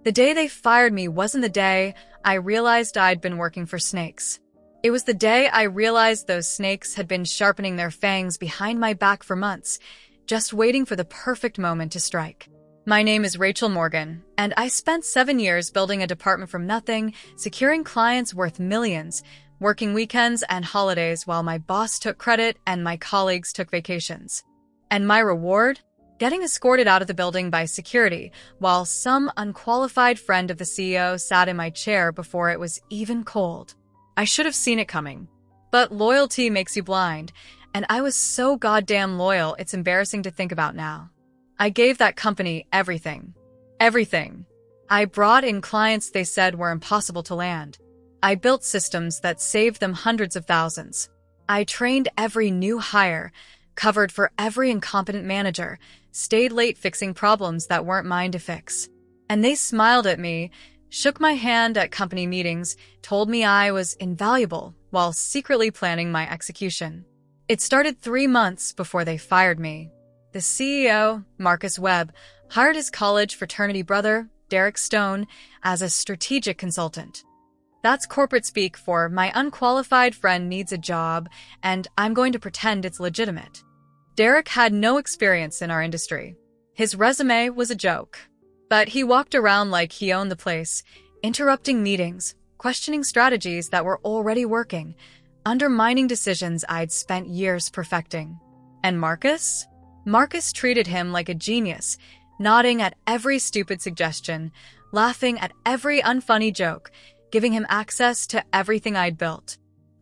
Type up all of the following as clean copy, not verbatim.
The day they fired me wasn't the day I realized I'd been working for snakes. It was the day I realized those snakes had been sharpening their fangs behind my back for months, just waiting for the perfect moment to strike. My name is Rachel Morgan, and I spent 7 years building a department from nothing, securing clients worth millions, working weekends and holidays while my boss took credit and my colleagues took vacations. And my reward? Getting escorted out of the building by security while some unqualified friend of the CEO sat in my chair before it was even cold. I should have seen it coming. But loyalty makes you blind, and I was so goddamn loyal it's embarrassing to think about now. I gave that company everything. Everything. I brought in clients they said were impossible to land. I built systems that saved them hundreds of thousands. I trained every new hire, covered for every incompetent manager, stayed late fixing problems that weren't mine to fix. And they smiled at me, shook my hand at company meetings, told me I was invaluable while secretly planning my execution. It started 3 months before they fired me. The CEO, Marcus Webb, hired his college fraternity brother, Derek Stone, as a strategic consultant. That's corporate speak for my unqualified friend needs a job, and I'm going to pretend it's legitimate. Derek had no experience in our industry. His resume was a joke. But he walked around like he owned the place, interrupting meetings, questioning strategies that were already working, undermining decisions I'd spent years perfecting. And Marcus? Marcus treated him like a genius, nodding at every stupid suggestion, laughing at every unfunny joke, giving him access to everything I'd built.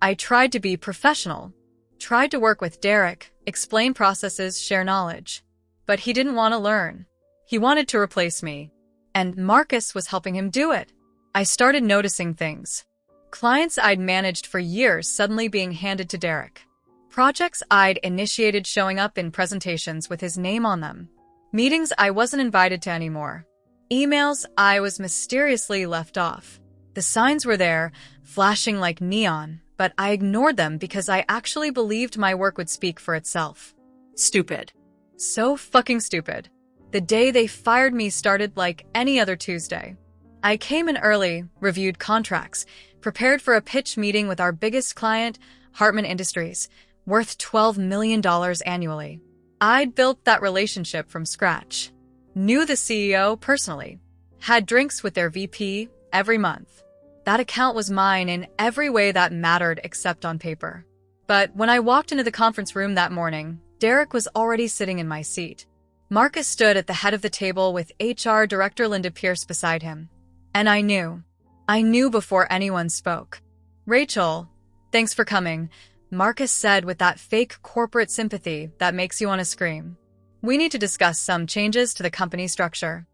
I tried to be professional, tried to work with Derek, explain processes, share knowledge. But he didn't want to learn. He wanted to replace me. And Marcus was helping him do it. I started noticing things. Clients I'd managed for years suddenly being handed to Derek. Projects I'd initiated showing up in presentations with his name on them. Meetings I wasn't invited to anymore. Emails I was mysteriously left off. The signs were there, flashing like neon, but I ignored them because I actually believed my work would speak for itself. Stupid. So fucking stupid. The day they fired me started like any other Tuesday. I came in early, reviewed contracts, prepared for a pitch meeting with our biggest client, Hartman Industries, worth $12 million annually. I'd built that relationship from scratch. Knew the CEO personally. Had drinks with their VP every month. That account was mine in every way that mattered except on paper. But when I walked into the conference room that morning, Derek was already sitting in my seat. Marcus stood at the head of the table with HR Director Linda Pierce beside him. And I knew before anyone spoke. Rachel, thanks for coming, Marcus said with that fake corporate sympathy that makes you want to scream. We need to discuss some changes to the company structure.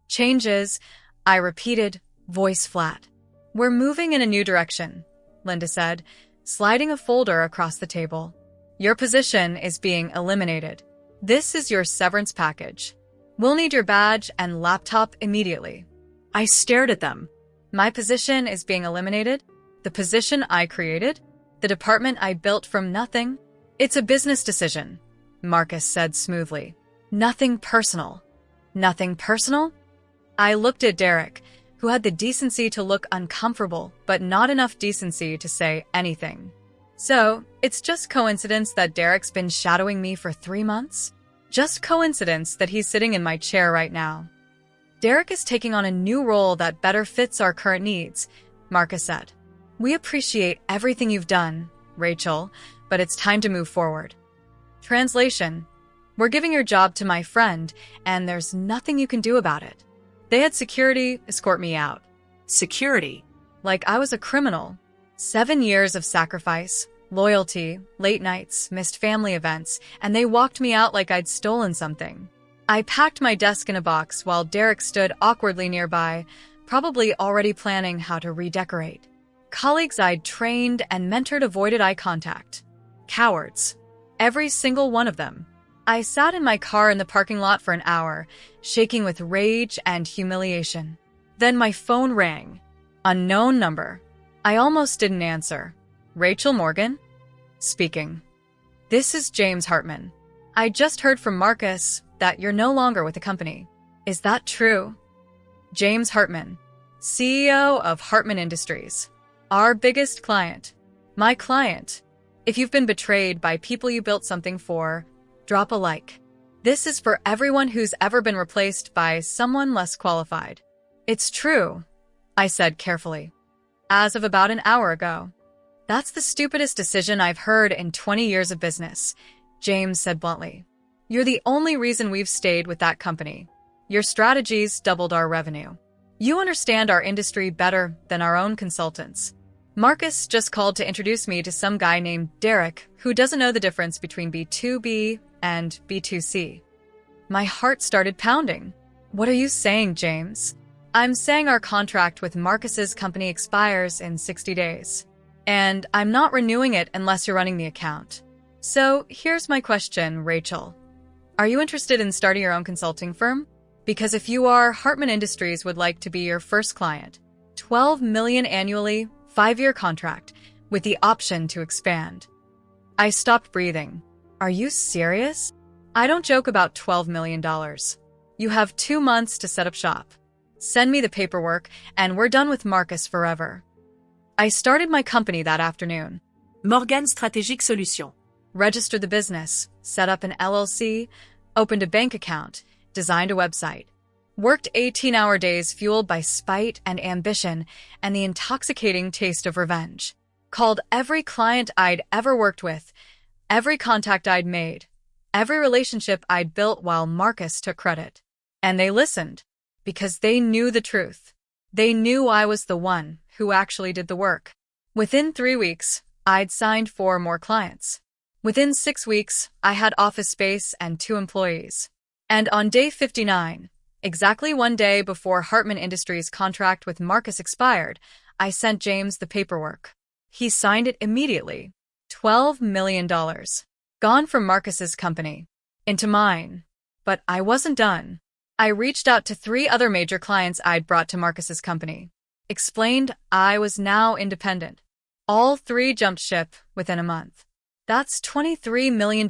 Changes, I repeated, voice flat. We're moving in a new direction, Linda said, sliding a folder across the table. Your position is being eliminated. This is your severance package. We'll need your badge and laptop immediately. I stared at them. My position is being eliminated? The position I created? The department I built from nothing? It's a business decision, Marcus said smoothly. Nothing personal. Nothing personal? I looked at Derek, who had the decency to look uncomfortable, but not enough decency to say anything. So, it's just coincidence that Derek's been shadowing me for 3 months? Just coincidence that he's sitting in my chair right now. Derek is taking on a new role that better fits our current needs, Marcus said. We appreciate everything you've done, Rachel, but it's time to move forward. Translation: we're giving your job to my friend, and there's nothing you can do about it. They had security escort me out. Security? Like I was a criminal. 7 years of sacrifice, loyalty, late nights, missed family events, and they walked me out like I'd stolen something. I packed my desk in a box while Derek stood awkwardly nearby, probably already planning how to redecorate. Colleagues I'd trained and mentored avoided eye contact. Cowards. Every single one of them. I sat in my car in the parking lot for an hour, shaking with rage and humiliation. Then my phone rang. Unknown number. I almost didn't answer. Rachel Morgan? Speaking. This is James Hartman. I just heard from Marcus that you're no longer with the company. Is that true? James Hartman, CEO of Hartman Industries. Our biggest client. My client. If you've been betrayed by people you built something for, drop a like. This is for everyone who's ever been replaced by someone less qualified. It's true, I said carefully. As of about an hour ago. That's the stupidest decision I've heard in 20 years of business, James said bluntly. You're the only reason we've stayed with that company. Your strategies doubled our revenue. You understand our industry better than our own consultants. Marcus just called to introduce me to some guy named Derek who doesn't know the difference between B2B and B2C. My heart started pounding. What are you saying, James? I'm saying our contract with Marcus's company expires in 60 days. And I'm not renewing it unless you're running the account. So here's my question, Rachel. Are you interested in starting your own consulting firm? Because if you are, Hartman Industries would like to be your first client. $12 million annually, 5-year contract, with the option to expand. I stopped breathing. Are you serious? I don't joke about $12 million. You have 2 months to set up shop. Send me the paperwork, and we're done with Marcus forever. I started my company that afternoon. Morgan Stratégique Solutions. Registered the business, set up an LLC, opened a bank account, designed a website. Worked 18-hour days fueled by spite and ambition and the intoxicating taste of revenge. Called every client I'd ever worked with, every contact I'd made, every relationship I'd built while Marcus took credit. And they listened, because they knew the truth. They knew I was the one who actually did the work. Within 3 weeks, I'd signed 4 more clients. Within 6 weeks, I had office space and 2 employees. And on day 59, exactly 1 day before Hartman Industries' contract with Marcus expired, I sent James the paperwork. He signed it immediately. $12 million. Gone from Marcus's company. Into mine. But I wasn't done. I reached out to 3 other major clients I'd brought to Marcus's company. Explained I was now independent. All 3 jumped ship within a month. That's $23 million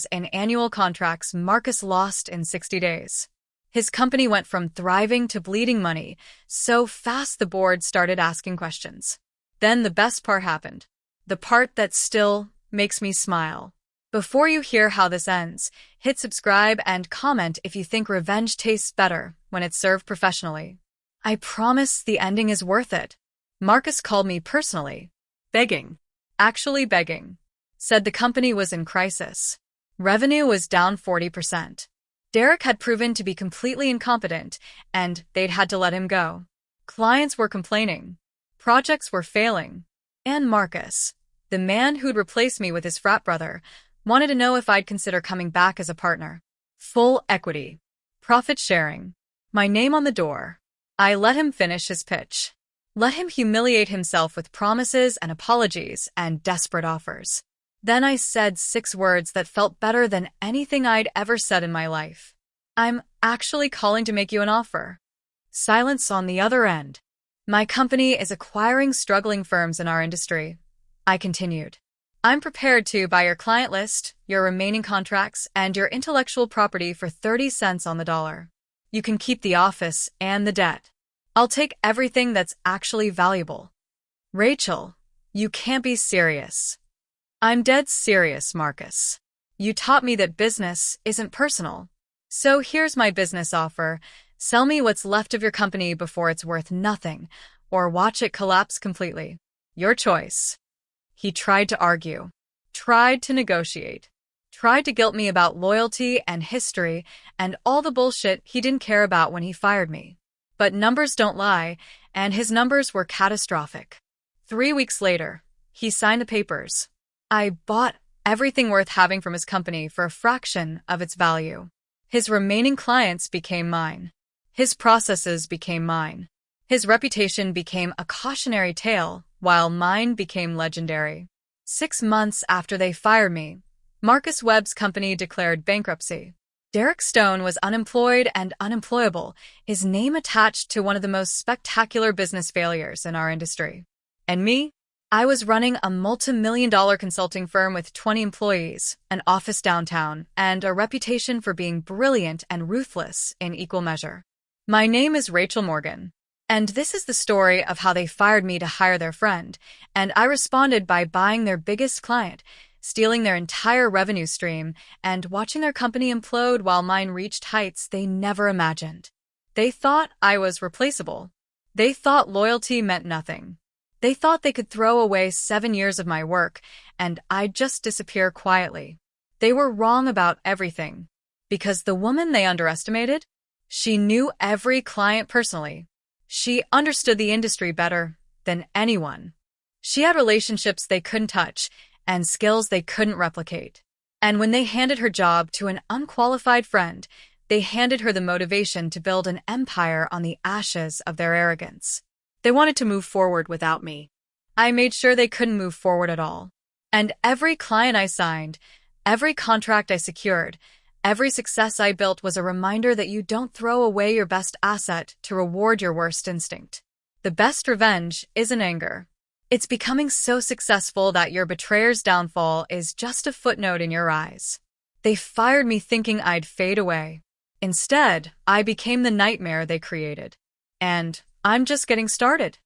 in annual contracts Marcus lost in 60 days. His company went from thriving to bleeding money so fast the board started asking questions. Then the best part happened. The part that still makes me smile. Before you hear how this ends, hit subscribe and comment if you think revenge tastes better when it's served professionally. I promise the ending is worth it. Marcus called me personally. Begging. Actually begging. Said the company was in crisis. Revenue was down 40%. Derek had proven to be completely incompetent, and they'd had to let him go. Clients were complaining. Projects were failing. And Marcus, the man who'd replaced me with his frat brother, wanted to know if I'd consider coming back as a partner. Full equity. Profit sharing. My name on the door. I let him finish his pitch. Let him humiliate himself with promises and apologies and desperate offers. Then I said 6 words that felt better than anything I'd ever said in my life. I'm actually calling to make you an offer. Silence on the other end. My company is acquiring struggling firms in our industry. I continued. I'm prepared to buy your client list, your remaining contracts, and your intellectual property for 30 cents on the dollar. You can keep the office and the debt. I'll take everything that's actually valuable. Rachel, you can't be serious. I'm dead serious, Marcus. You taught me that business isn't personal. So here's my business offer. Sell me what's left of your company before it's worth nothing, or watch it collapse completely. Your choice. He tried to argue, tried to negotiate, tried to guilt me about loyalty and history and all the bullshit he didn't care about when he fired me. But numbers don't lie, and his numbers were catastrophic. 3 weeks later, he signed the papers. I bought everything worth having from his company for a fraction of its value. His remaining clients became mine. His processes became mine. His reputation became a cautionary tale, while mine became legendary. 6 months after they fired me, Marcus Webb's company declared bankruptcy. Derek Stone was unemployed and unemployable, his name attached to one of the most spectacular business failures in our industry. And me? I was running a multi-million-dollar consulting firm with 20 employees, an office downtown, and a reputation for being brilliant and ruthless in equal measure. My name is Rachel Morgan, and this is the story of how they fired me to hire their friend, and I responded by buying their biggest client, stealing their entire revenue stream, and watching their company implode while mine reached heights they never imagined. They thought I was replaceable. They thought loyalty meant nothing. They thought they could throw away 7 years of my work, and I'd just disappear quietly. They were wrong about everything. Because the woman they underestimated? She knew every client personally. She understood the industry better than anyone. She had relationships they couldn't touch and skills they couldn't replicate. And when they handed her job to an unqualified friend, they handed her the motivation to build an empire on the ashes of their arrogance. They wanted to move forward without me. I made sure they couldn't move forward at all. And every client I signed, every contract I secured, every success I built was a reminder that you don't throw away your best asset to reward your worst instinct. The best revenge isn't anger. It's becoming so successful that your betrayer's downfall is just a footnote in your eyes. They fired me thinking I'd fade away. Instead, I became the nightmare they created. And I'm just getting started.